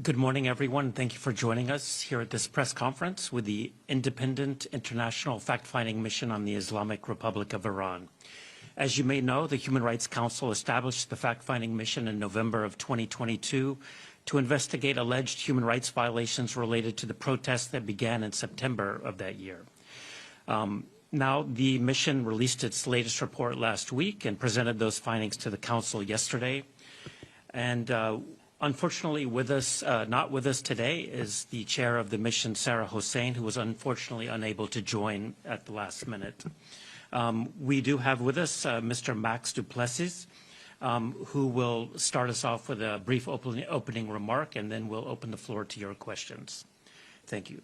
Good morning, everyone. Thank you for joining us here at this press conference with the Independent International Fact-Finding Mission on the Islamic Republic of Iran. As you may know, the Human Rights Council established the fact-finding mission in November of 2022 to investigate alleged human rights violations related to the protests that began in September of that year. Now, the mission released its latest report last week and presented those findings to the Council yesterday. And unfortunately, not with us today is the chair of the mission, Sarah Hossain, who was unfortunately unable to join at the last minute. We do have with us Mr. Max Duplessis, who will start us off with a brief opening remark, and then we'll open the floor to your questions. Thank you.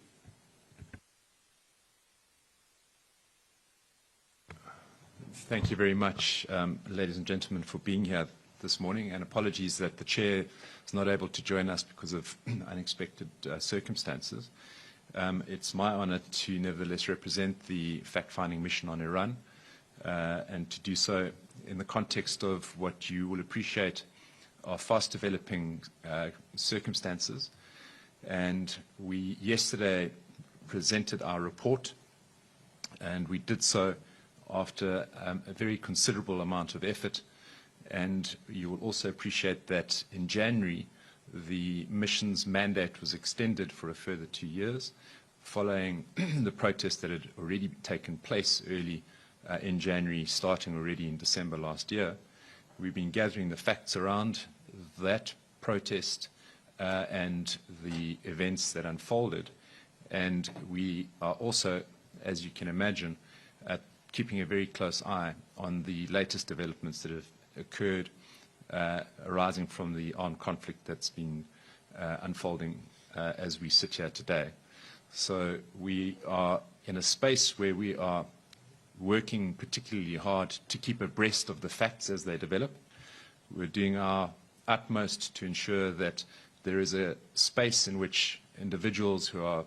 Thank you very much, ladies and gentlemen, for being here this morning, and apologies that the chair is not able to join us because of unexpected circumstances. It's my honor to nevertheless represent the fact-finding mission on Iran, and to do so in the context of what you will appreciate are fast-developing circumstances. And we yesterday presented our report, and we did so after a very considerable amount of effort. And you will also appreciate that in January, the mission's mandate was extended for a further 2 years, following the protests that had already taken place early in January, starting already in December last year. We've been gathering the facts around that protest and the events that unfolded. And we are also, as you can imagine, keeping a very close eye on the latest developments that have occurred arising from the armed conflict that's been unfolding as we sit here today. So we are in a space where we are working particularly hard to keep abreast of the facts as they develop. We're doing our utmost to ensure that there is a space in which individuals who are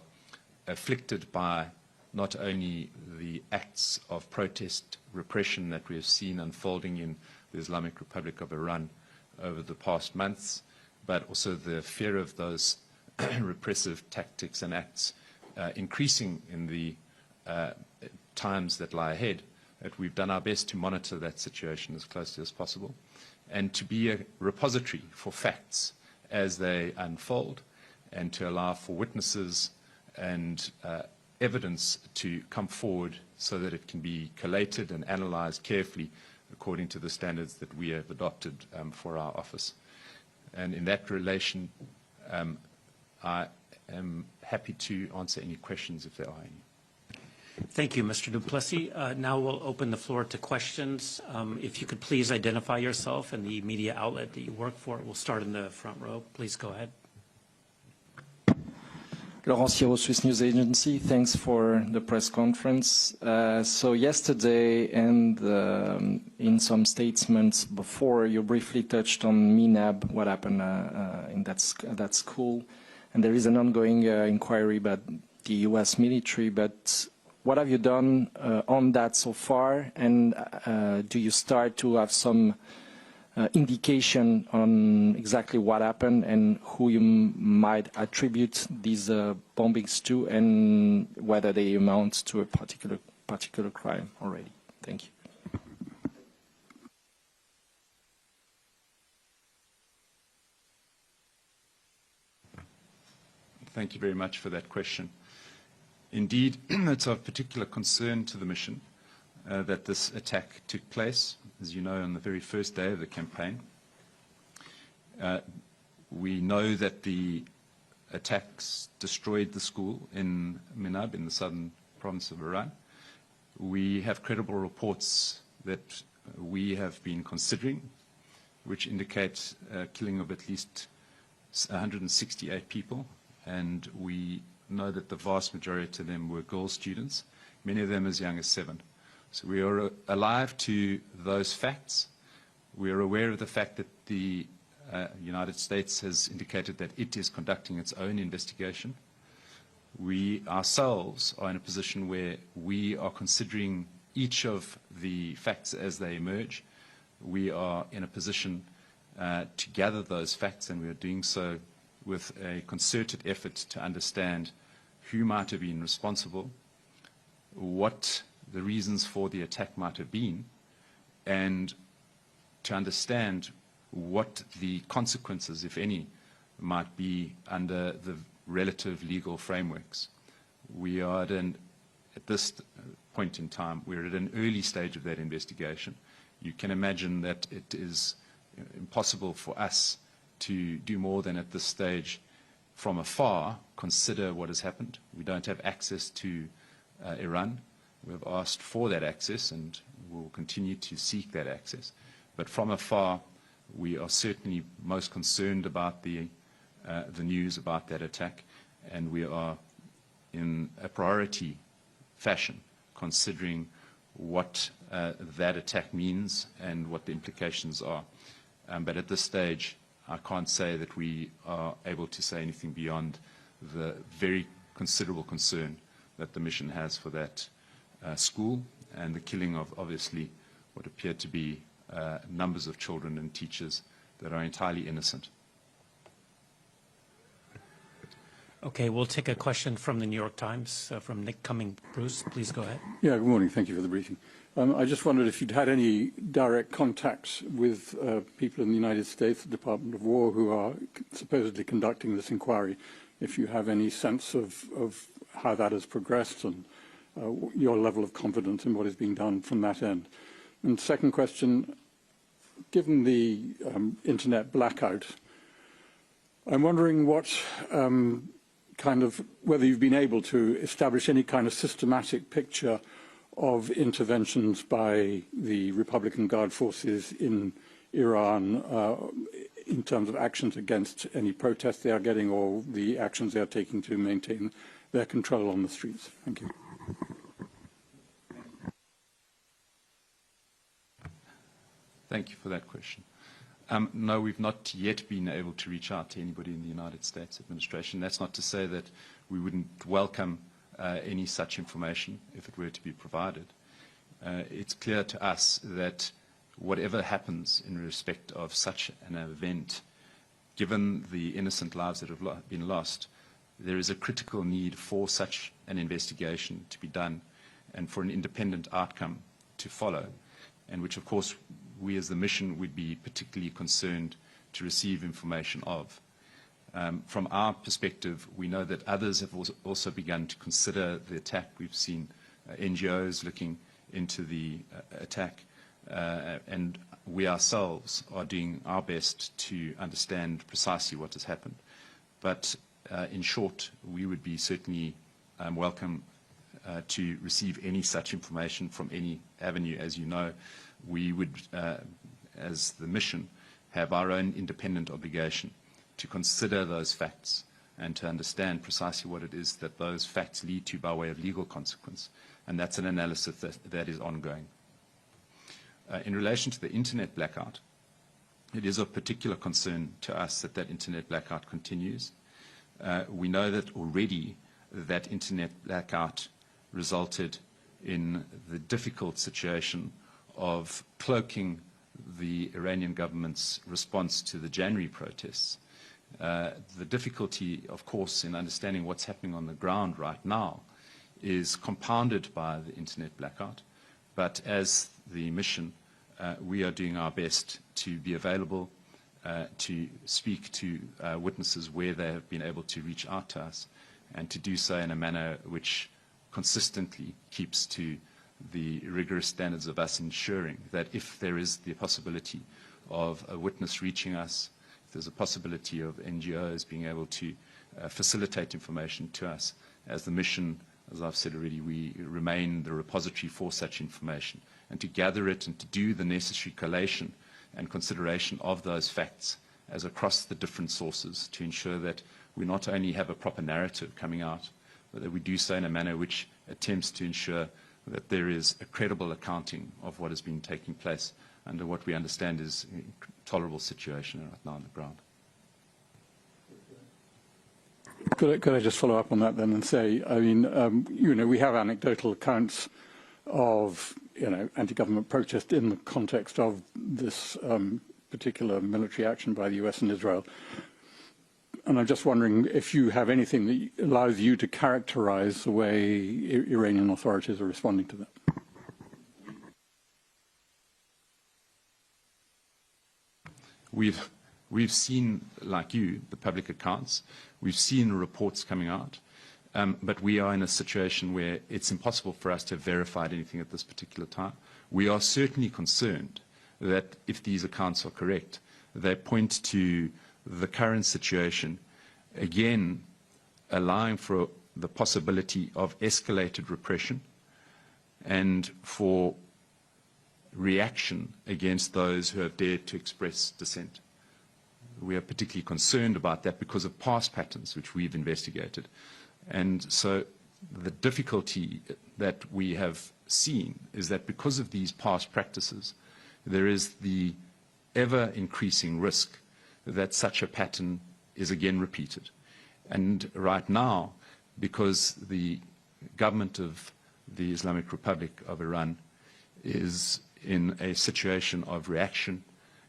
afflicted by not only the acts of protest repression that we have seen unfolding in the Islamic Republic of Iran over the past months, but also the fear of those repressive tactics and acts increasing in the times that lie ahead, that we've done our best to monitor that situation as closely as possible and to be a repository for facts as they unfold, and to allow for witnesses and evidence to come forward so that it can be collated and analyzed carefully according to the standards that we have adopted for our office. And in that relation, I am happy to answer any questions if there are any. Thank you, Mr. Duplessis. Now we'll open the floor to questions. If you could please identify yourself and the media outlet that you work for. We'll start in the front row. Please go ahead. Laurent Siro, Swiss News Agency. Thanks for the press conference. So yesterday and in some statements before, you briefly touched on MENAB, what happened in that school. And there is an ongoing inquiry about the U.S. military. But what have you done on that so far? And do you start to have some indication on exactly what happened and who you might attribute these bombings to, and whether they amount to a particular crime already? Thank you. Thank you very much for that question. Indeed, it's of particular concern to the mission that this attack took place, as you know, on the very first day of the campaign. We know that the attacks destroyed the school in MENAB, in the southern province of Iran. We have credible reports that we have been considering, which indicate killing of at least 168 people, and we know that the vast majority of them were girl students, many of them as young as 7. So we are alive to those facts. We are aware of the fact that the United States has indicated that it is conducting its own investigation. We ourselves are in a position where we are considering each of the facts as they emerge. We are in a position to gather those facts, and we are doing so with a concerted effort to understand who might have been responsible, what the reasons for the attack might have been, and to understand what the consequences, if any, might be under the relative legal frameworks. We are at this point in time, we're at an early stage of that investigation. You can imagine that it is impossible for us to do more than at this stage from afar consider what has happened. We don't have access to Iran. We've asked for that access and will continue to seek that access. But from afar, we are certainly most concerned about the news about that attack, and we are in a priority fashion considering what that attack means and what the implications are. But at this stage, I can't say that we are able to say anything beyond the very considerable concern that the mission has for that school and the killing of obviously what appear to be numbers of children and teachers that are entirely innocent. Okay, we'll take a question from the New York Times, from Nick Cumming. Bruce, please go ahead. Yeah, good morning. Thank you for the briefing. I just wondered if you'd had any direct contacts with people in the United States, the Department of War, who are supposedly conducting this inquiry, if you have any sense of how that has progressed and your level of confidence in what is being done from that end. And second question, given the internet blackout, I'm wondering what whether you've been able to establish any kind of systematic picture of interventions by the Republican Guard forces in Iran in terms of actions against any protests they are getting or the actions they are taking to maintain their control on the streets. Thank you. Thank you for that question. No, we've not yet been able to reach out to anybody in the United States administration. That's not to say that we wouldn't welcome any such information if it were to be provided. It's clear to us that whatever happens in respect of such an event, given the innocent lives that have been lost, there is a critical need for such an investigation to be done and for an independent outcome to follow, and which, of course, we as the mission would be particularly concerned to receive information of. From our perspective, we know that others have also begun to consider the attack. We've seen NGOs looking into the attack, and we ourselves are doing our best to understand precisely what has happened. But in short, we would be certainly welcome to receive any such information from any avenue. As you know, we would, as the mission, have our own independent obligation to consider those facts and to understand precisely what it is that those facts lead to by way of legal consequence. And that's an analysis that is ongoing. In relation to the internet blackout, it is of particular concern to us that that internet blackout continues. We know that already that internet blackout resulted in the difficult situation of cloaking the Iranian government's response to the January protests. The difficulty, of course, in understanding what's happening on the ground right now is compounded by the internet blackout. But as the mission, we are doing our best to be available to speak to witnesses where they have been able to reach out to us, and to do so in a manner which consistently keeps to the rigorous standards of us ensuring that if there is the possibility of a witness reaching us, if there's a possibility of NGOs being able to facilitate information to us, as the mission, as I've said already, we remain the repository for such information, and to gather it and to do the necessary collation and consideration of those facts as across the different sources to ensure that we not only have a proper narrative coming out, but that we do so in a manner which attempts to ensure that there is a credible accounting of what has been taking place under what we understand is an intolerable situation right now on the ground. Could I just follow up on that then and say, I mean, we have anecdotal accounts of, anti-government protest in the context of this particular military action by the US and Israel. And I'm just wondering if you have anything that allows you to characterize the way Iranian authorities are responding to that. We've seen, like you, the public accounts. We've seen reports coming out. But we are in a situation where it's impossible for us to have verified anything at this particular time. We are certainly concerned that if these accounts are correct, they point to the current situation, again, allowing for the possibility of escalated repression and for reaction against those who have dared to express dissent. We are particularly concerned about that because of past patterns which we've investigated. And so the difficulty that we have seen is that because of these past practices, there is the ever-increasing risk that such a pattern is again repeated. And right now, because the government of the Islamic Republic of Iran is in a situation of reaction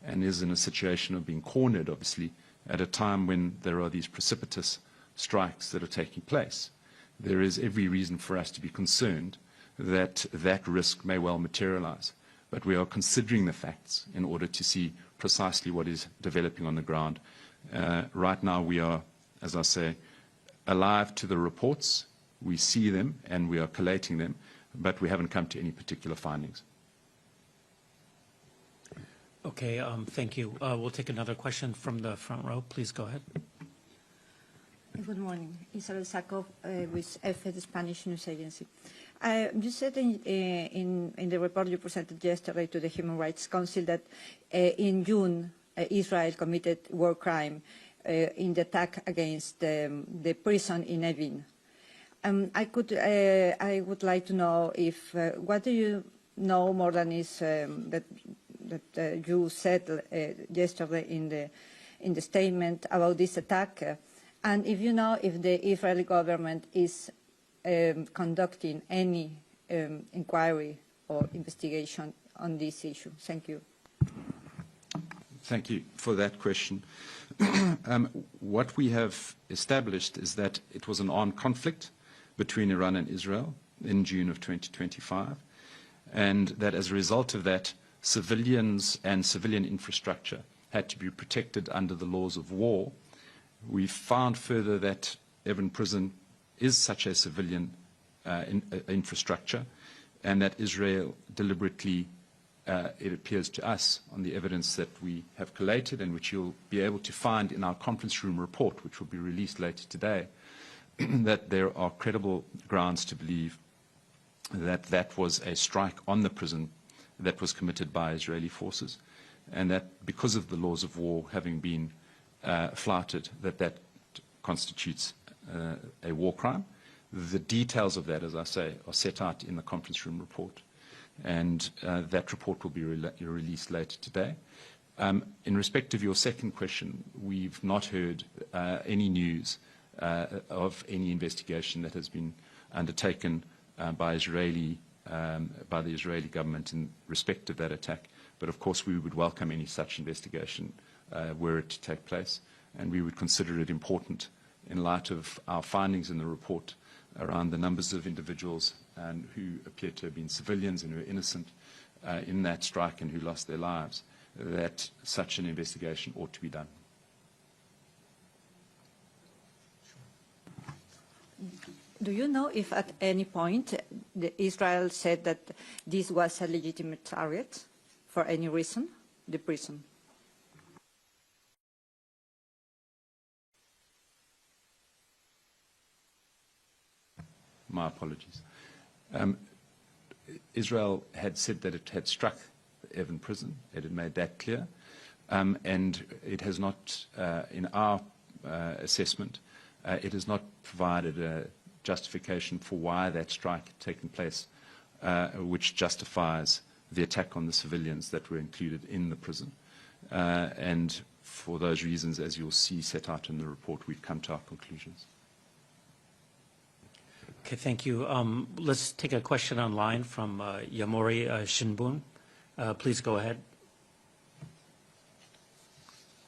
and is in a situation of being cornered, obviously, at a time when there are these precipitous strikes that are taking place, there is every reason for us to be concerned that that risk may well materialize. But we are considering the facts in order to see precisely what is developing on the ground. Right now we are, as I say, alive to the reports. We see them and we are collating them, but we haven't come to any particular findings. Okay, thank you. We'll take another question from the front row. Please go ahead. Good morning. Isabel Sakov with EFE, the Spanish news agency. You said in the report you presented yesterday to the Human Rights Council that in June Israel committed war crime in the attack against the prison in Evin. I would like to know if what do you know more than is that you said yesterday in the statement about this attack. And if you know if the Israeli government is conducting any inquiry or investigation on this issue. Thank you. Thank you for that question. What we have established is that it was an armed conflict between Iran and Israel in June of 2025, and that as a result of that, civilians and civilian infrastructure had to be protected under the laws of war. We found further that Evin Prison is such a civilian infrastructure, and that Israel deliberately, it appears to us, on the evidence that we have collated and which you'll be able to find in our conference room report, which will be released later today, that there are credible grounds to believe that that was a strike on the prison that was committed by Israeli forces, and that because of the laws of war having been flouted, that constitutes a war crime. The details of that, as I say, are set out in the conference room report, and that report will be released later today. In respect of your second question, we've not heard any news of any investigation that has been undertaken by the Israeli government in respect of that attack. But of course, we would welcome any such investigation were it to take place, and we would consider it important in light of our findings in the report around the numbers of individuals who appear to have been civilians and who are innocent in that strike and who lost their lives, that such an investigation ought to be done. Do you know if at any point Israel said that this was a legitimate target for any reason, the prison? My apologies. Israel had said that it had struck the Evin prison. It had made that clear. And it has not, in our assessment, it has not provided a justification for why that strike had taken place, which justifies the attack on the civilians that were included in the prison. And for those reasons, as you'll see set out in the report, we've come to our conclusions. Okay, thank you. Let's take a question online from Yamori Shinbun. Please go ahead.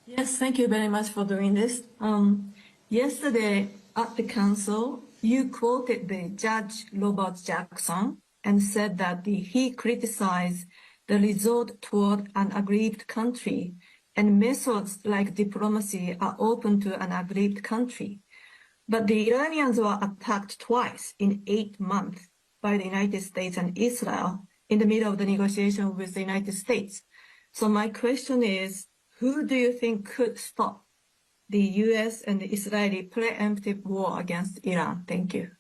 Yes, thank you very much for doing this. Yesterday at the council, you quoted the Judge Robert Jackson and said that he criticized the resort toward an aggrieved country, and methods like diplomacy are open to an aggrieved country. But the Iranians were attacked twice in 8 months by the United States and Israel in the middle of the negotiation with the United States. So my question is, who do you think could stop the U.S. and the Israeli preemptive war against Iran? Thank you.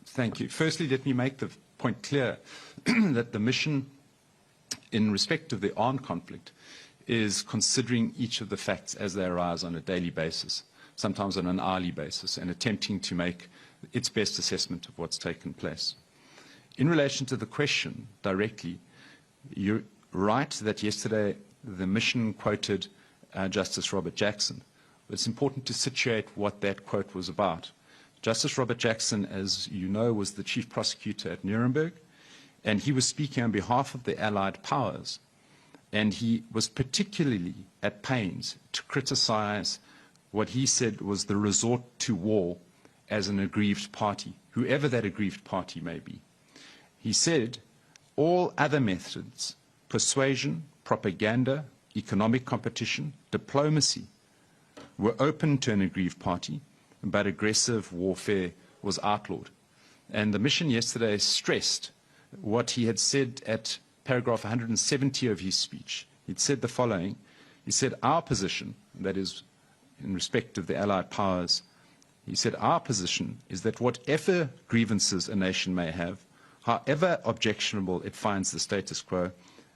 Thank you. Firstly, let me make the point clear that the mission in respect of the armed conflict is considering each of the facts as they arise on a daily basis, sometimes on an hourly basis, and attempting to make its best assessment of what's taken place. In relation to the question directly, you're right that yesterday the mission quoted Justice Robert Jackson. But it's important to situate what that quote was about. Justice Robert Jackson, as you know, was the chief prosecutor at Nuremberg, and he was speaking on behalf of the Allied powers. And he was particularly at pains to criticize what he said was the resort to war as an aggrieved party, whoever that aggrieved party may be. He said, all other methods, persuasion, propaganda, economic competition, diplomacy, were open to an aggrieved party, but aggressive warfare was outlawed. And the mission yesterday stressed what he had said at paragraph 170 of his speech. He'd said the following. He said, our position, that is in respect of the Allied powers, he said, our position is that whatever grievances a nation may have, however objectionable it finds the status quo,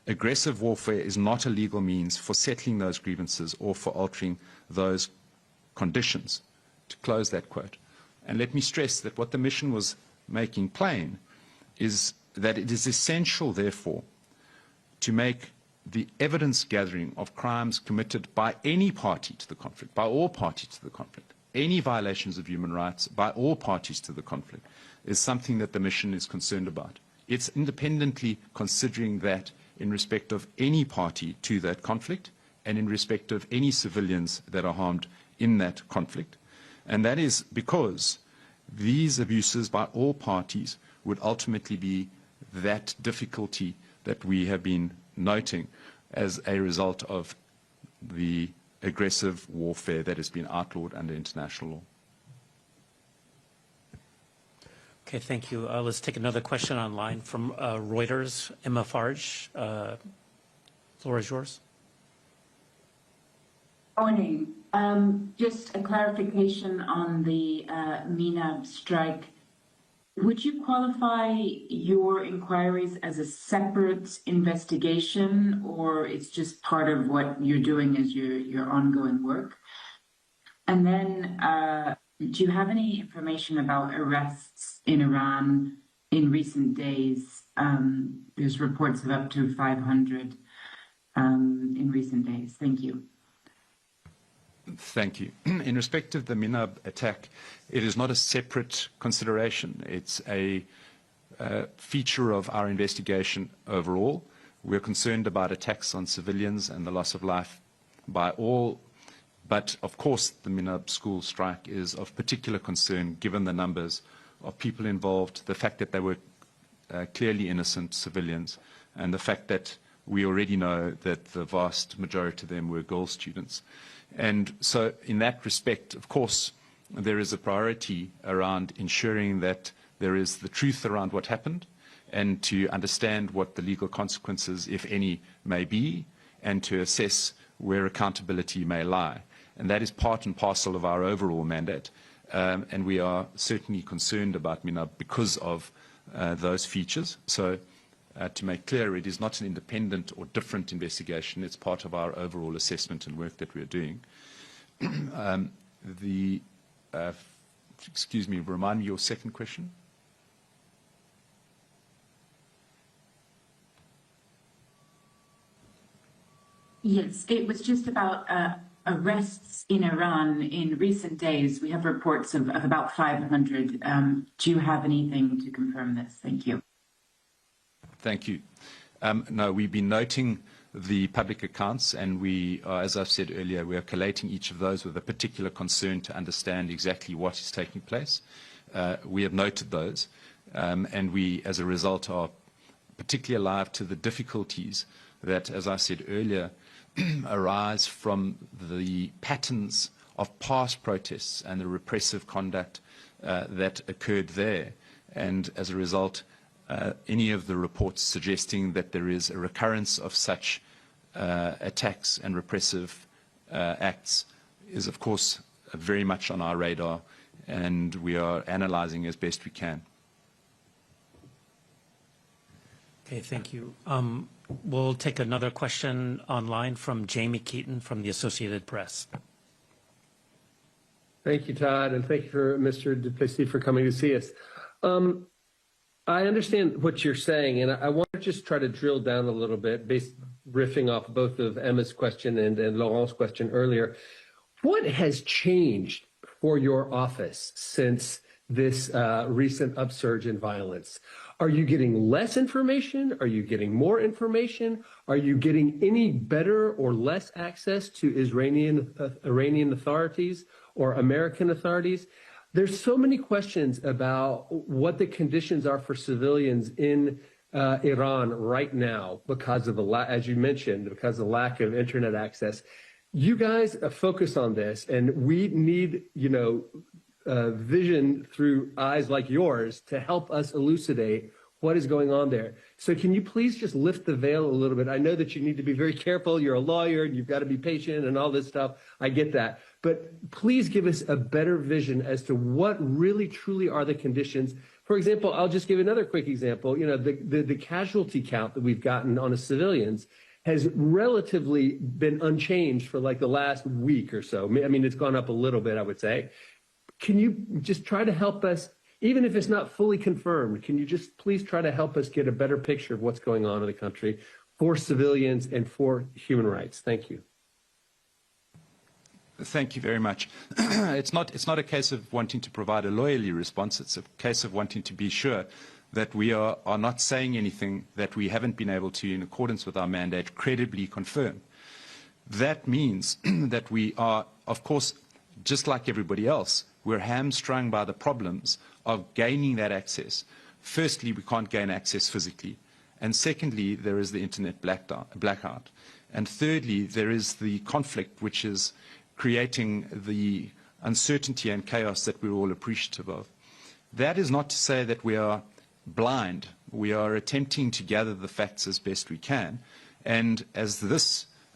aggressive warfare is not a legal means for settling those grievances or for altering those conditions. To close that quote. And let me stress that what the mission was making plain is that it is essential, therefore, to make the evidence gathering of crimes committed by any party to the conflict, by all parties to the conflict, any violations of human rights by all parties to the conflict, is something that the mission is concerned about. It's independently considering that in respect of any party to that conflict and in respect of any civilians that are harmed in that conflict. And that is because these abuses by all parties would ultimately be that difficulty that we have been noting as a result of the aggressive warfare that has been outlawed under international law. Okay, thank you. Let's take another question online from Reuters. Emma Farge, floor is yours. Morning. Just a clarification on the MENA strike. Would you qualify your inquiries as a separate investigation, or it's just part of what you're doing as your ongoing work? And then, do you have any information about arrests in Iran in recent days? There's reports of up to 500 in recent days. Thank you. Thank you. In respect of the Minab attack, it is not a separate consideration. It's a feature of our investigation overall. We're concerned about attacks on civilians and the loss of life by all. But, of course, the Minab school strike is of particular concern given the numbers of people involved, the fact that they were clearly innocent civilians, and the fact that we already know that the vast majority of them were girl students. And so in that respect, of course, there is a priority around ensuring that there is the truth around what happened and to understand what the legal consequences, if any, may be, and to assess where accountability may lie. And that is part and parcel of our overall mandate. And we are certainly concerned about MENA because of those features. So to make clear, it is not an independent or different investigation. It's part of our overall assessment and work that we are doing. Excuse me, remind me your second question. Yes, it was just about arrests in Iran in recent days. We have reports of about 500. Do you have anything to confirm this? Thank you. Thank you. No, we've been noting the public accounts, and we are, as I've said earlier, we are collating each of those with a particular concern to understand exactly what is taking place. We have noted those, and we, as a result, are particularly alive to the difficulties that, as I said earlier, arise from the patterns of past protests and the repressive conduct that occurred there. And as a result, any of the reports suggesting that there is a recurrence of such attacks and repressive acts is, of course, very much on our radar, and we are analyzing as best we can. Okay, thank you. We'll take another question online from Jamie Keaton from the Associated Press. Thank you, Todd, and thank you for Mr. Duplessis for coming to see us. I understand what you're saying, and I want to just try to drill down a little bit, riffing off both of Emma's question and Laurent's question earlier. What has changed for your office since this recent upsurge in violence? Are you getting less information? Are you getting more information? Are you getting any better or less access to Iranian authorities or American authorities? There's so many questions about what the conditions are for civilians in Iran right now because of as you mentioned, because of the lack of internet access. You guys focus on this, and we need, vision through eyes like yours to help us elucidate what is going on there. So can you please just lift the veil a little bit? I know that you need to be very careful. You're a lawyer and you've got to be patient and all this stuff. I get that. But please give us a better vision as to what really truly are the conditions. For example, I'll just give another quick example. The casualty count that we've gotten on the civilians has relatively been unchanged for like the last week or so. I mean, it's gone up a little bit, I would say. Can you just try to help us, even if it's not fully confirmed, can you just please try to help us get a better picture of what's going on in the country for civilians and for human rights? Thank you. Thank you very much. It's not a case of wanting to provide a lawyerly response. It's a case of wanting to be sure that we are not saying anything that we haven't been able to, in accordance with our mandate, credibly confirm. That means that we are, of course, just like everybody else, we're hamstrung by the problems of gaining that access. Firstly, we can't gain access physically. And secondly, there is the internet blackout. And thirdly, there is the conflict which is creating the uncertainty and chaos that we're all appreciative of. That is not to say that we are blind. We are attempting to gather the facts as best we can. And as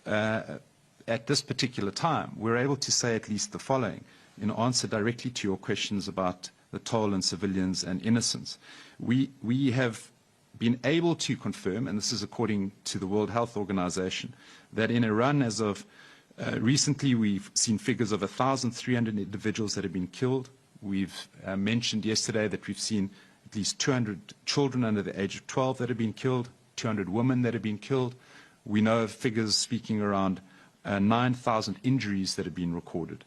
at this particular time, we're able to say at least the following in answer directly to your questions about the toll on civilians and innocents. We have been able to confirm, and this is according to the World Health Organization, that in Iran as of recently we've seen figures of 1,300 individuals that have been killed. We've mentioned yesterday that we've seen at least 200 children under the age of 12 that have been killed, 200 women that have been killed. We know of figures speaking around 9,000 injuries that have been recorded.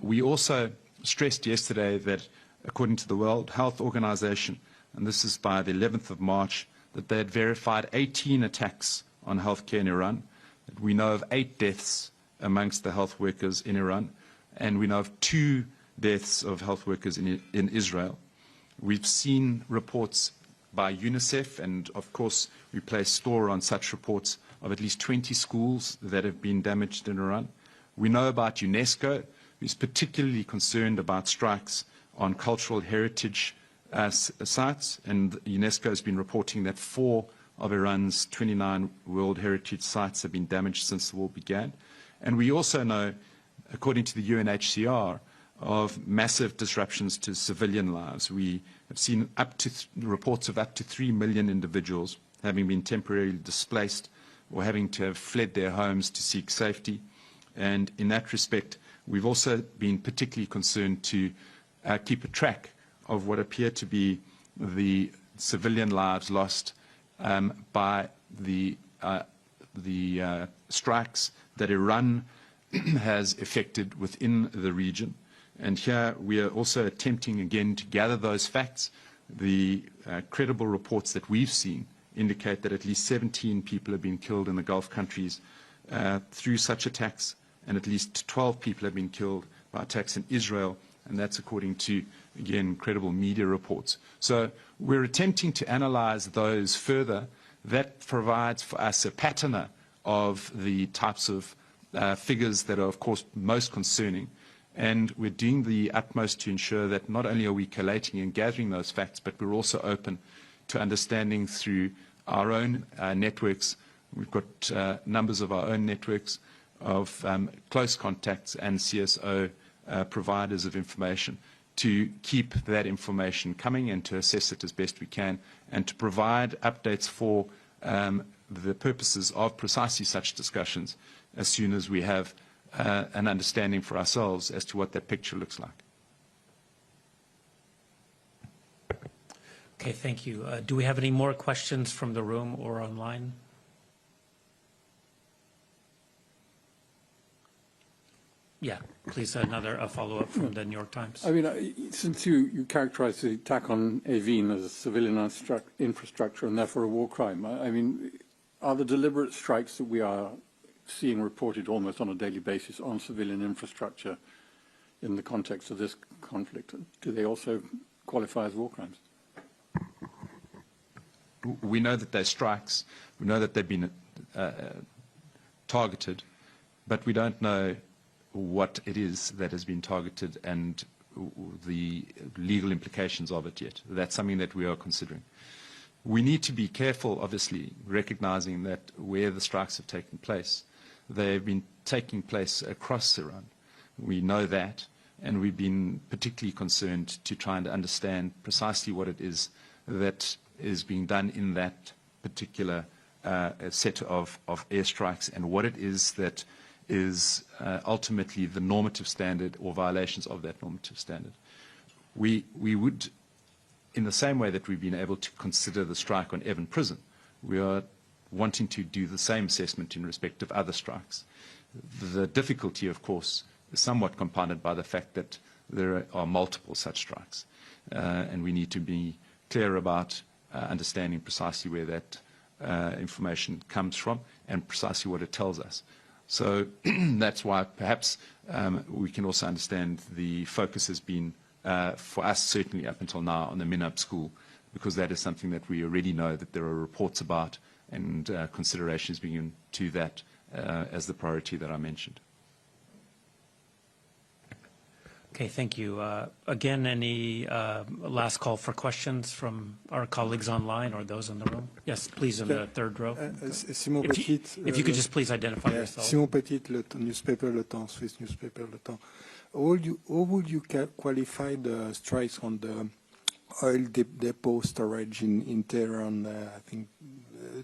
We also stressed yesterday that, according to the World Health Organization, and this is by the 11th of March, that they had verified 18 attacks on healthcare in Iran. That we know of 8 deaths amongst the health workers in Iran, and we know of 2 deaths of health workers in Israel. We've seen reports by UNICEF, and of course we place store on such reports of at least 20 schools that have been damaged in Iran. We know about UNESCO, who's particularly concerned about strikes on cultural heritage sites, and UNESCO has been reporting that 4 of Iran's 29 World Heritage sites have been damaged since the war began. And we also know, according to the UNHCR, of massive disruptions to civilian lives. We have seen reports of up to 3 million individuals having been temporarily displaced or having to have fled their homes to seek safety. And in that respect, we've also been particularly concerned to keep a track of what appear to be the civilian lives lost by the strikes that Iran has effected within the region. And here we are also attempting again to gather those facts. The credible reports that we've seen indicate that at least 17 people have been killed in the Gulf countries through such attacks, and at least 12 people have been killed by attacks in Israel, and that's according to, again, credible media reports. So we're attempting to analyze those further. That provides for us a pattern of the types of figures that are, of course, most concerning. And we're doing the utmost to ensure that not only are we collating and gathering those facts, but we're also open to understanding through our own networks. We've got numbers of our own networks of close contacts and CSO providers of information to keep that information coming and to assess it as best we can and to provide updates for the purposes of precisely such discussions as soon as we have an understanding for ourselves as to what that picture looks like. Okay, thank you. Do we have any more questions from the room or online? Yeah, please, a follow-up from the New York Times. I mean, since you characterize the attack on Evin as a civilian infrastructure and therefore a war crime, I mean, are the deliberate strikes that we are seeing reported almost on a daily basis on civilian infrastructure in the context of this conflict, do they also qualify as war crimes? We know that they're strikes. We know that they've been targeted, but we don't know what it is that has been targeted and the legal implications of it yet. That's something that we are considering. We need to be careful, obviously, recognizing that where the strikes have taken place, they've been taking place across Iran. We know that, and we've been particularly concerned to try and understand precisely what it is that is being done in that particular set of airstrikes and what it is that is ultimately the normative standard or violations of that normative standard. We would, in the same way that we've been able to consider the strike on Evin Prison, we are wanting to do the same assessment in respect of other strikes. The difficulty, of course, is somewhat compounded by the fact that there are multiple such strikes, and we need to be clear about understanding precisely where that information comes from and precisely what it tells us. So that's why perhaps we can also understand the focus has been, for us certainly up until now, on the Minab school, because that is something that we already know that there are reports about and considerations being given to that as the priority that I mentioned. Okay, thank you. Again, any last call for questions from our colleagues online or those in the room? Yes, please, in the third row. Simon Petit. If you could just please identify yourself. Simon Petit, newspaper Le Temps, Swiss newspaper Le Temps. How would you qualify the strikes on the oil depot storage in Tehran? I think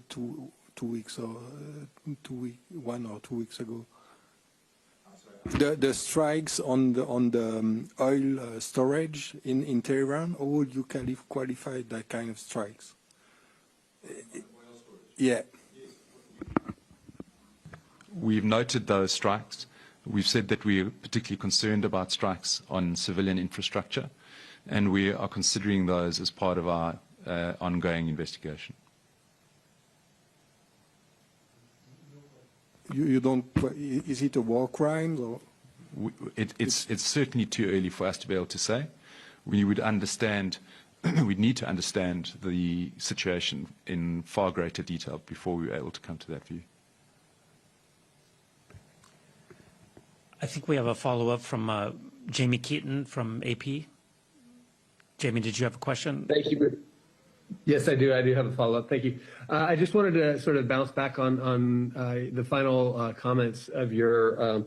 2 weeks or 1 or 2 weeks ago. The strikes on the oil storage in Tehran, how would you qualify that kind of strikes? Yeah. We've noted those strikes. We've said that we're particularly concerned about strikes on civilian infrastructure, and we are considering those as part of our ongoing investigation. You don't. Is it a war crime? Or? It's certainly too early for us to be able to say. We would understand. We need to understand the situation in far greater detail before we were able to come to that view. I think we have a follow-up from Jamie Keaton from AP. Jamie, did you have a question? Thank you. Yes, I do. I do have a follow-up. Thank you. I just wanted to sort of bounce back on the final comments of your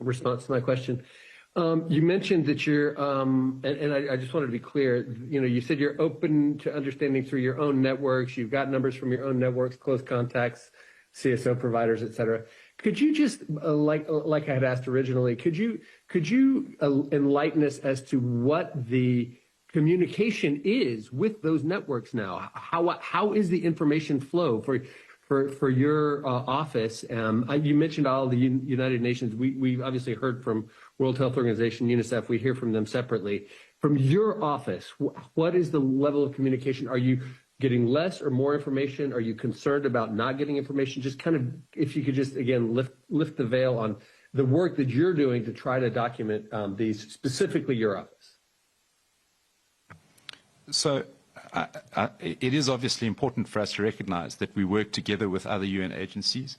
response to my question. You mentioned that you're, and I just wanted to be clear, you said you're open to understanding through your own networks. You've got numbers from your own networks, close contacts, CSO providers, et cetera. Could you just, like I had asked originally, could you enlighten us as to what the communication is with those networks now? How is the information flow for your office? You mentioned all the United Nations. We obviously heard from World Health Organization, UNICEF. We hear from them separately. From your office, what is the level of communication? Are you getting less or more information? Are you concerned about not getting information? Just kind of, if you could just, again, lift the veil on the work that you're doing to try to document these, specifically your office. So it is obviously important for us to recognize that we work together with other UN agencies.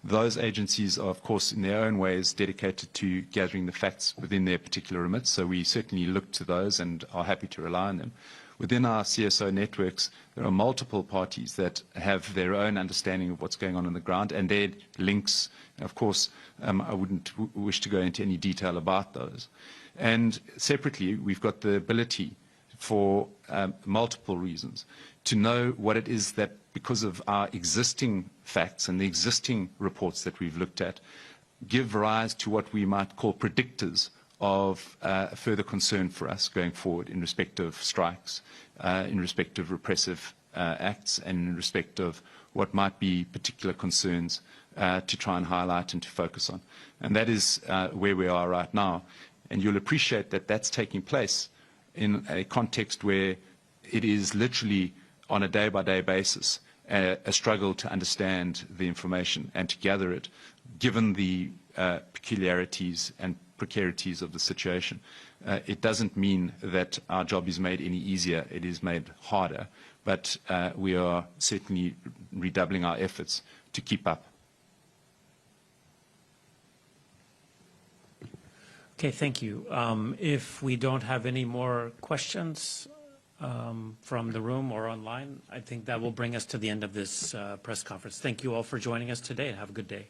Those agencies are, of course, in their own ways dedicated to gathering the facts within their particular remit, so we certainly look to those and are happy to rely on them. Within our CSO networks, there are multiple parties that have their own understanding of what's going on the ground and their links. Of course, I wouldn't wish to go into any detail about those. And separately, we've got the ability for multiple reasons to know what it is that, because of our existing facts and the existing reports that we've looked at, give rise to what we might call predictors of further concern for us going forward in respect of strikes, in respect of repressive acts, and in respect of what might be particular concerns to try and highlight and to focus on. And that is where we are right now. And you'll appreciate that that's taking place in a context where it is literally on a day-by-day basis a struggle to understand the information and to gather it, given the peculiarities and precarities of the situation. It doesn't mean that our job is made any easier. It is made harder. But we are certainly redoubling our efforts to keep up. Okay, thank you. If we don't have any more questions from the room or online, I think that will bring us to the end of this press conference. Thank you all for joining us today, and have a good day.